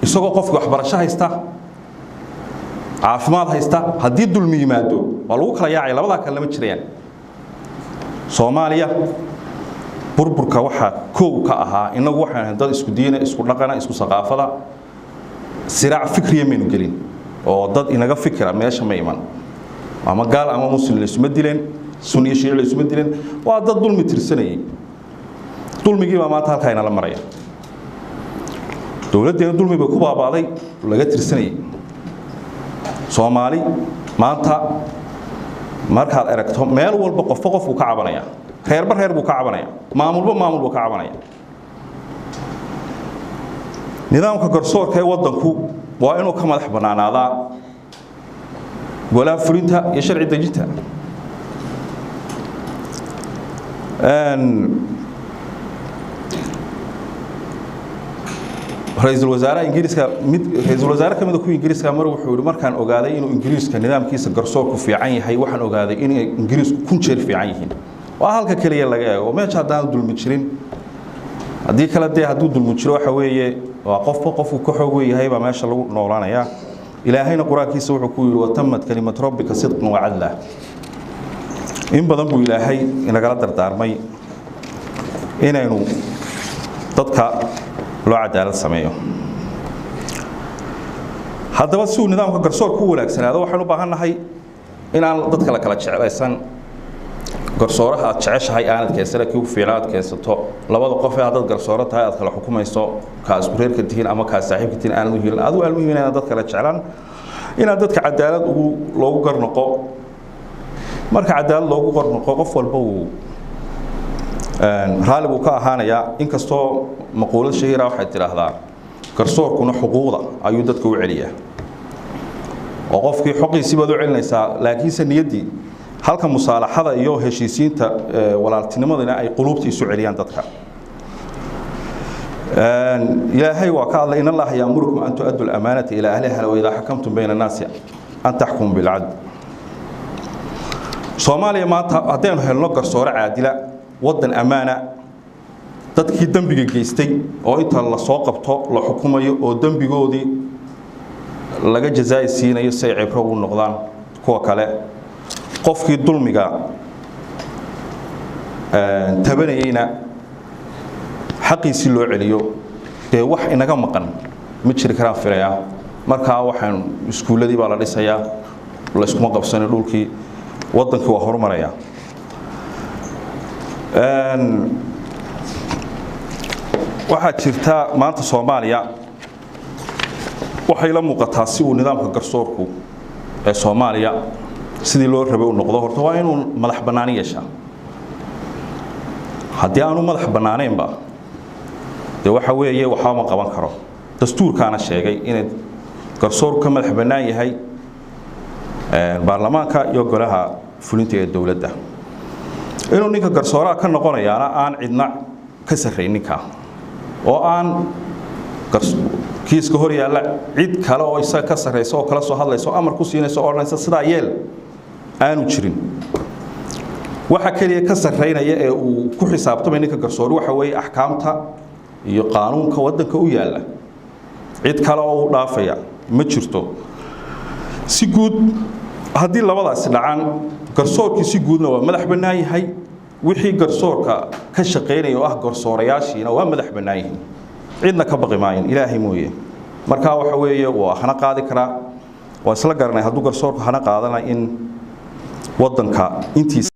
isagoo qofkii waxbarasho haysta caafimaad haysta haddii dulmi yimaado waa lagu kala yaacay labada kale lama jirayaan Soomaaliya burburka waxa koow ka ahaa inagu waxaan dad isku diina isku dhaqana isku saqaafada siraac fikriye meenu gelin oo dad inaga fikira meesha ma iman ama gaal ama muslim isma dileen sunni shiici isma dileen waa dad dulmi tirsanayay dulmigii baa maanta halka la maraya dawladdeena dulmi bay ku baabaaday laga tirsanayay Soomaali maanta markaad aragto meel walba qof uu ka cabanaya reer buu ka cabanaya maamul buu ka cabanaya nidaamka garsoorka ee wadanku waa inuu ka madax banaanaada golaha fulinta iyo sharci dejinta ra'iisul wasaaraha Ingiriiska ra'iisul wasaare kamid ku Ingiriiska mar wuxuu yiri markaan ogaaday inuu Ingiriiska nidaamkiisa garsoorku fiican yahay waxaan ogaaday in Ingiriisku kun jeer fiican yihiin waa halka kaliya laga eego meesha hadaan dulmi jirin hadii kala haduu dulmi jiro waxa weeye waa qofku ka xoog yahay baa meesha lagu noolaanaya ilaahayna quraankiisa wuxuu ku yiri watamad kalimatu rabbika sidqan wa adla in badan buu ilaahay inaga dardaarmay inaynu dadka loo cadaalad sameeyo haddaba si uu nidaamka garsoorku u wanaagsanaado waxaan u baahanahay in aan dadka la kala jeclaysan garsooraha aad jeceshahay aanad keensana kii fiicnaad keensato labada qof ee dad garsooro tahay aad kala xukumayso ka isku reerka tihiin ama ka saaxiibka tihiin aan u hiilan adu almuhiim inaad dadka la jeclaan inaad dadka cadaalad loogu garnoqo marka cadaalad loogu garnoqo qof walba uu raali uu ka ahaanaya inkastoo maqoolad shahiira waxay tiraahdaa garsoorkuna xuquuqda ayuu dadka u celiyaa oo qofkii xuqiisiba u celinaysa laakiin niyadii halka musaalaxada iyo heshiisiinta walaaltinimadana ay qulubta isu celiyaan dadka ilaahay waa ka hadlay in Allah yaamurukum an tu'addu al-amanata ila ahliha wa idha hakamtum bayna an-nasi an tahkumu bil 'adl Soomaaliya maanta hadeen helno garsoore caadila wadan amaana dadkii dambiga geystay oo inta la soo qabto la xukumayo oo dambigoodii laga jazaaysiinayo si ay cibro u noqdaan kuwa kale qofkii dulmiga tabanayna xaqiisi loo celiyo ee wax inaga maqan ma jiri karaan filaya marka waxaan iskuuladii baa la dhisayaa la isku qabsanay dhulkii wadankii waa horumaraya waxa jirta maanta Soomaaliya waxay la muuqataa si uu nidaamka garsoorku ee Soomaaliya sidii loo rabay uu noqdo horta waa inuu madax banaan yeeshaa haddii aanu madax banaaneenba waxa weeye waxa ma qaban karo dastuurkaana sheegay in garsoorku ka madax banaan yahay baarlamaanka iyo golaha fulinta ee dawladda inuu ninka garsooraha ka noqonayaana aan cidna ka sarreyninka oo aan kiiska hor yaala cid kale oo isaga ka sarreyso oo kala soo hadlayso amar ku siinayso oo dhanaysa sida yeel aanu jirin waxa kaliya ka sarreynaya ee uu ku xisaabtamay ninka garsoor waxa weeye ahkaamta iyo qaanuunka wadanka u yaala cid kale oo u dhaafaya ma jirto si guud haddii labadaas dhacaan garsoorkii si guudna waa madax banaan yahay wixii garsoorka ka shaqeynaya oo ah garsoorayaashiina waa madax banaan yihiin cidna ka baqi maayin ilaahay mooyee marka waxa weeye waa hana qaadi kara waa isla garanay hadduu garsoorku hana qaadana in wadanka intiisa